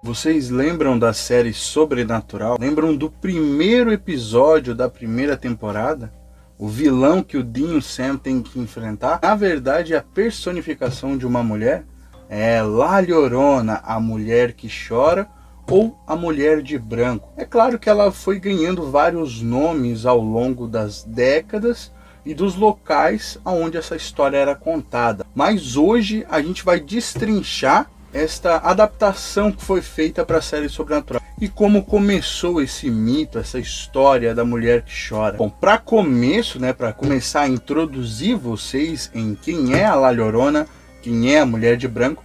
Vocês lembram da série Sobrenatural? Lembram do primeiro episódio da primeira temporada? O vilão que o Dean e o Sam têm que enfrentar? Na verdade, é a personificação de uma mulher. É La Llorona, a mulher que chora, ou a mulher de branco. É claro que ela foi ganhando vários nomes ao longo das décadas e dos locais onde essa história era contada. Mas hoje a gente vai destrinchar esta adaptação que foi feita para a série Sobrenatural e como começou esse mito, essa história da mulher que chora. Bom, para começo, para começar a introduzir vocês em quem é a La Llorona, quem é a mulher de branco,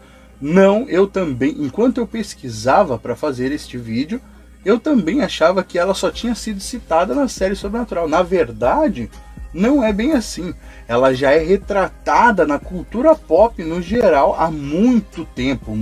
eu também, enquanto eu pesquisava para fazer este vídeo, eu também achava que ela só tinha sido citada na série Sobrenatural. Na verdade, não é bem assim. Ela já é retratada na cultura pop no geral há muito tempo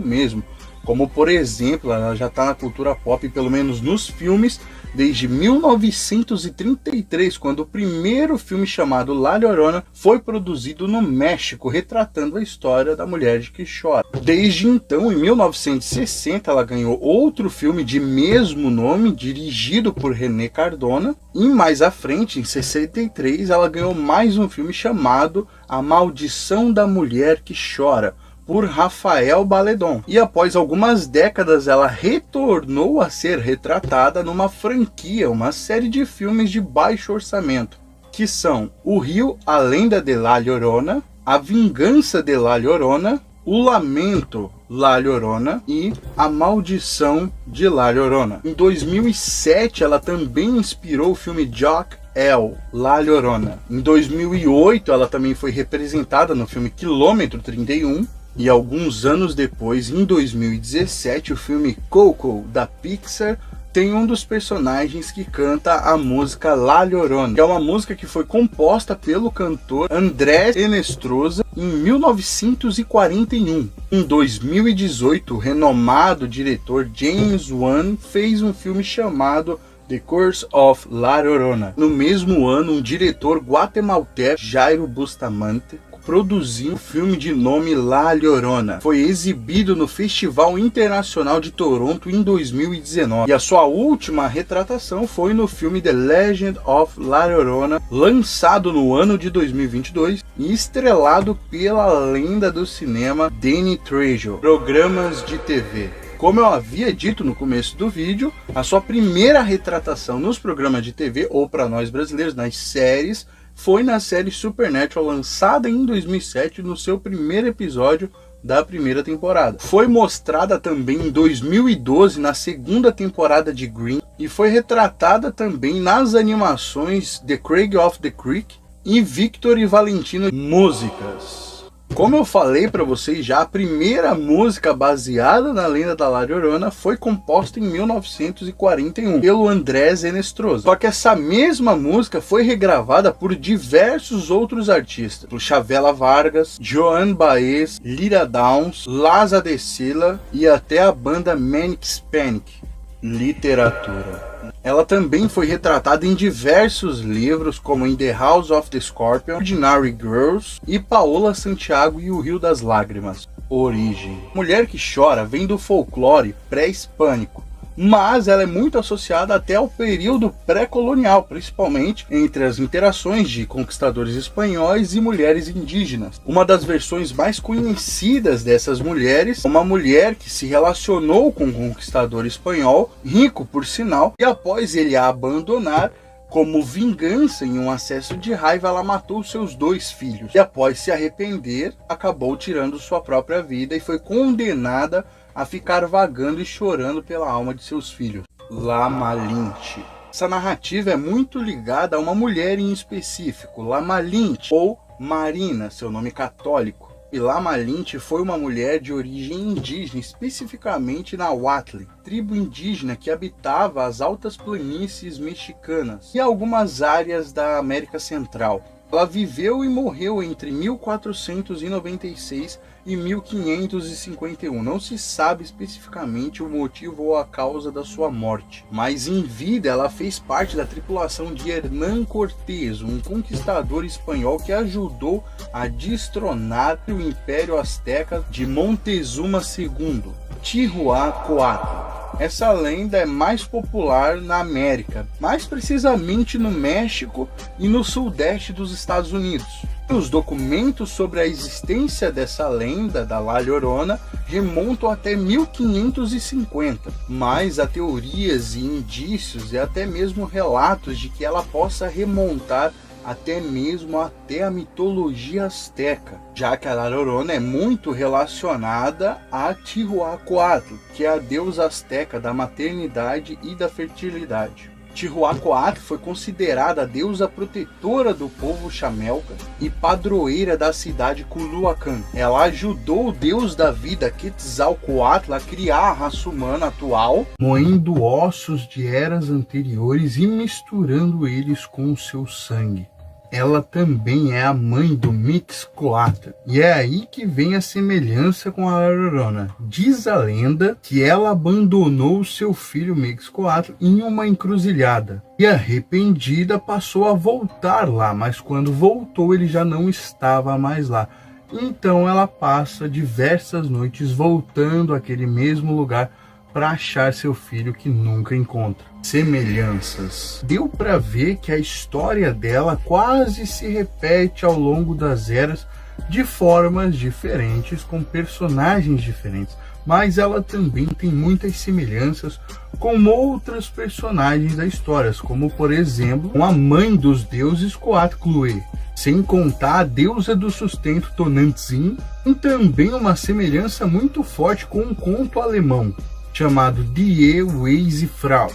mesmo. Como, por exemplo, ela já está na cultura pop, pelo menos nos filmes, desde 1933, quando o primeiro filme chamado La Llorona foi produzido no México, retratando a história da mulher que chora. Desde então, em 1960, ela ganhou outro filme de mesmo nome, dirigido por René Cardona, e mais à frente, em 63, ela ganhou mais um filme chamado A Maldição da Mulher que Chora, por Rafael Baledon. E após algumas décadas ela retornou a ser retratada numa franquia, uma série de filmes de baixo orçamento, que são O Rio, a Lenda de La Llorona, A Vingança de La Llorona, O Lamento La Llorona e A Maldição de La Llorona. Em 2007 ela também inspirou o filme Jock El, La Llorona. Em 2008 ela também foi representada no filme Quilômetro 31. E alguns anos depois, em 2017, o filme Coco, da Pixar, tem um dos personagens que canta a música La Llorona, que é uma música que foi composta pelo cantor Andrés Enestrosa em 1941. Em 2018, o renomado diretor James Wan fez um filme chamado The Curse of La Llorona. No mesmo ano, um diretor guatemalteco, Jairo Bustamante, produziu um filme de nome La Llorona. Foi exibido no Festival Internacional de Toronto em 2019. E a sua última retratação foi no filme The Legend of La Llorona, lançado no ano de 2022 e estrelado pela lenda do cinema Danny Trejo. Programas de TV. Como eu havia dito no começo do vídeo, a sua primeira retratação nos programas de TV, ou para nós brasileiros, nas séries, foi na série Supernatural, lançada em 2007, no seu primeiro episódio da primeira temporada. Foi mostrada também em 2012 na segunda temporada de Grimm e foi retratada também nas animações The Craig of the Creek e Victor e Valentino. Músicas. Como eu falei para vocês já, a primeira música baseada na lenda da La Llorona foi composta em 1941 pelo Andrés Enestrosa. Só que essa mesma música foi regravada por diversos outros artistas, por Chavela Vargas, Joan Baez, Lyra Downs, Laza de Silla e até a banda Manic Panic. Literatura. Ela também foi retratada em diversos livros, como In the House of the Scorpion, Ordinary Girls e Paola Santiago e o Rio das Lágrimas. Origem. Mulher que chora vem do folclore pré-hispânico, mas ela é muito associada até ao período pré-colonial, principalmente entre as interações de conquistadores espanhóis e mulheres indígenas. Uma das versões mais conhecidas dessas mulheres é uma mulher que se relacionou com um conquistador espanhol, rico por sinal, e após ele a abandonar, como vingança em um acesso de raiva, ela matou seus 2 filhos. E após se arrepender, acabou tirando sua própria vida e foi condenada a ficar vagando e chorando pela alma de seus filhos. La Malinche. Essa narrativa é muito ligada a uma mulher em específico, La Malinche, ou Marina, seu nome católico. E La Malinche foi uma mulher de origem indígena, especificamente Nahuatl, tribo indígena que habitava as altas planícies mexicanas e algumas áreas da América Central. Ela viveu e morreu entre 1496 e 1551. Não se sabe especificamente o motivo ou a causa da sua morte, mas em vida ela fez parte da tripulação de Hernán Cortés, um conquistador espanhol que ajudou a destronar o Império Azteca de Montezuma II, Tihuanacoatl. Essa lenda é mais popular na América, mais precisamente no México e no sudeste dos Estados Unidos. Os documentos sobre a existência dessa lenda da La Llorona remontam até 1550, mas há teorias e indícios e até mesmo relatos de que ela possa remontar até a mitologia azteca, já que a La Llorona é muito relacionada a Tihuanacoatl, que é a deusa azteca da maternidade e da fertilidade. Tihuanacoatl foi considerada a deusa protetora do povo chamelca e padroeira da cidade Culhuacán. Ela ajudou o deus da vida Quetzalcoatl a criar a raça humana atual, moendo ossos de eras anteriores e misturando eles com o seu sangue. Ela também é a mãe do Mixcoatl, e é aí que vem a semelhança com a La Llorona. Diz a lenda que ela abandonou seu filho Mixcoatl em uma encruzilhada, e arrependida passou a voltar lá, mas quando voltou ele já não estava mais lá. Então ela passa diversas noites voltando àquele mesmo lugar para achar seu filho que nunca encontra. Semelhanças. Deu para ver que a história dela quase se repete ao longo das eras de formas diferentes, com personagens diferentes, mas ela também tem muitas semelhanças com outras personagens da história, como por exemplo a mãe dos deuses Coatlicue, sem contar a deusa do sustento Tonantzin, e também uma semelhança muito forte com um conto alemão chamado Die Weise Frau,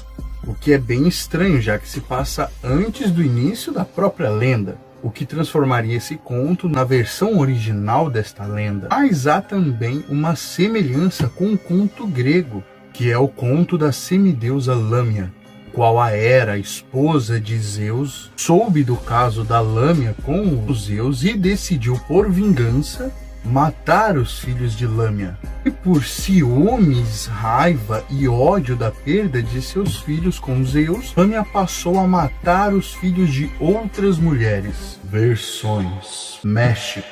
o que é bem estranho, já que se passa antes do início da própria lenda, o que transformaria esse conto na versão original desta lenda. Mas há também uma semelhança com o conto grego, que é o conto da semideusa Lâmia, qual a Hera, esposa de Zeus, soube do caso da Lâmia com os Zeus e decidiu, por vingança, matar os filhos de Lâmia. E por ciúmes, raiva e ódio da perda de seus filhos com Zeus, Lâmia passou a matar os filhos de outras mulheres. Versões. México.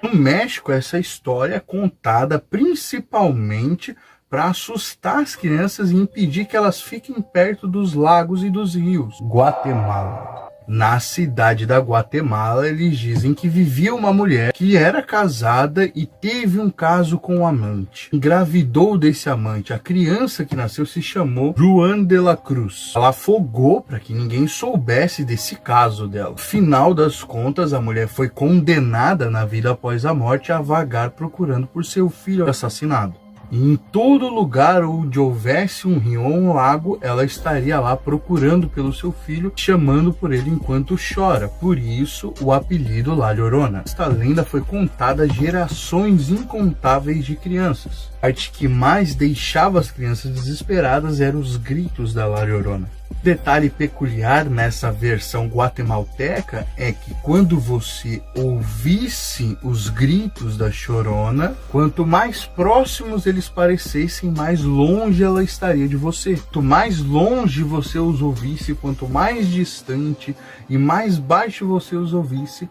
No México, essa história é contada principalmente para assustar as crianças e impedir que elas fiquem perto dos lagos e dos rios. Guatemala. Na cidade da Guatemala, eles dizem que vivia uma mulher que era casada e teve um caso com um amante. Engravidou desse amante. A criança que nasceu se chamou Juan de la Cruz. Ela afogou para que ninguém soubesse desse caso dela. No final das contas, a mulher foi condenada na vida após a morte a vagar procurando por seu filho assassinado. E em todo lugar onde houvesse um rio ou um lago, ela estaria lá procurando pelo seu filho, chamando por ele enquanto chora. Por isso, o apelido La Llorona. Esta lenda foi contada a gerações incontáveis de crianças. A parte que mais deixava as crianças desesperadas eram os gritos da La Llorona. Detalhe peculiar nessa versão guatemalteca é que quando você ouvisse os gritos da Chorona, quanto mais próximos eles parecessem, mais longe ela estaria de você. Quanto mais longe você os ouvisse, quanto mais distante e mais baixo você os ouvisse,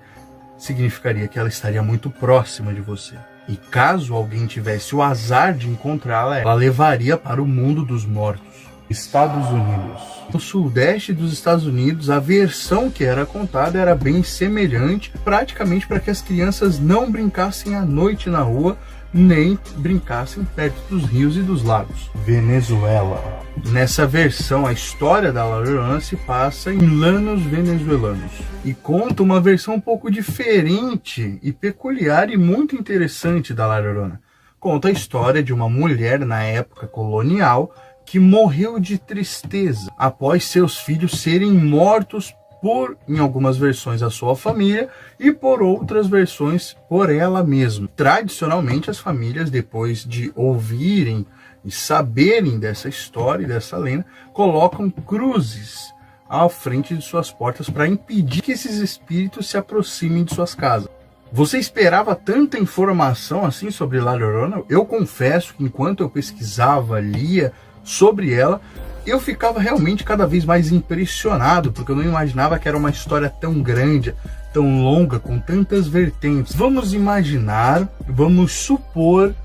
significaria que ela estaria muito próxima de você. E caso alguém tivesse o azar de encontrá-la, ela levaria para o mundo dos mortos. Estados Unidos. No sudeste dos Estados Unidos, a versão que era contada era bem semelhante, praticamente para que as crianças não brincassem à noite na rua, nem brincassem perto dos rios e dos lagos. Venezuela. Nessa versão, a história da La Llorona se passa em Llanos venezuelanos e conta uma versão um pouco diferente e peculiar e muito interessante da La Llorona. Conta a história de uma mulher na época colonial que morreu de tristeza após seus filhos serem mortos por, em algumas versões, a sua família e por outras versões por ela mesma. Tradicionalmente, as famílias, depois de ouvirem e saberem dessa história e dessa lenda, colocam cruzes à frente de suas portas para impedir que esses espíritos se aproximem de suas casas. Você esperava tanta informação assim sobre La Llorona? Eu confesso que enquanto eu pesquisava, lia sobre ela, eu ficava realmente cada vez mais impressionado, porque eu não imaginava que era uma história tão grande, tão longa, com tantas vertentes. Vamos imaginar, vamos supor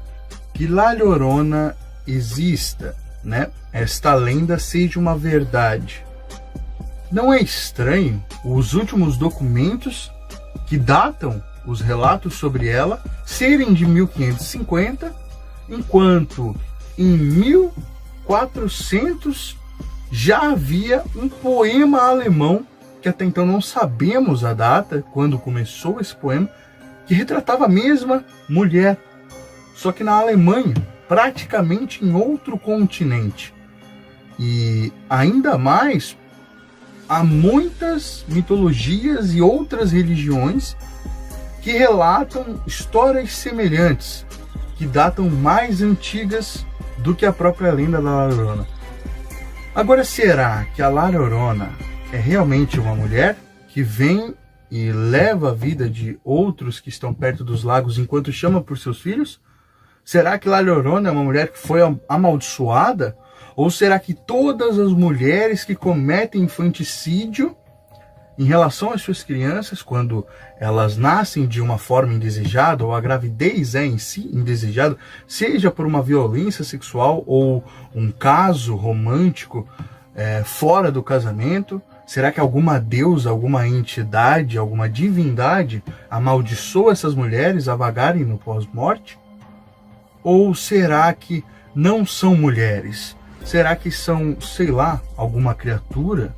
que La Llorona exista, né? Esta lenda seja uma verdade. Não é estranho os últimos documentos que datam os relatos sobre ela serem de 1550, enquanto em 1400 já havia um poema alemão, que até então não sabemos a data, quando começou esse poema, que retratava a mesma mulher, só que na Alemanha, praticamente em outro continente. E ainda mais, há muitas mitologias e outras religiões que relatam histórias semelhantes, que datam mais antigas do que a própria lenda da La Llorona. Agora, será que a La Llorona é realmente uma mulher que vem e leva a vida de outros que estão perto dos lagos enquanto chama por seus filhos? Será que La Llorona é uma mulher que foi amaldiçoada? Ou será que todas as mulheres que cometem infanticídio em relação às suas crianças, quando elas nascem de uma forma indesejada, ou a gravidez é em si indesejada, seja por uma violência sexual ou um caso romântico fora do casamento, será que alguma deusa, alguma entidade, alguma divindade amaldiçoa essas mulheres a vagarem no pós-morte? Ou será que não são mulheres? Será que são, sei lá, alguma criatura?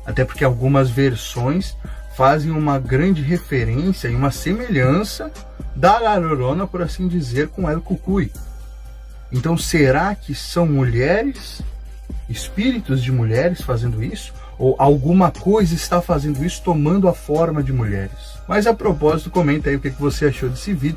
Até porque algumas versões fazem uma grande referência e uma semelhança da La Llorona, por assim dizer, com El Cucuy. Então, será que são mulheres, espíritos de mulheres fazendo isso? Ou alguma coisa está fazendo isso tomando a forma de mulheres? Mas a propósito, comenta aí o que você achou desse vídeo.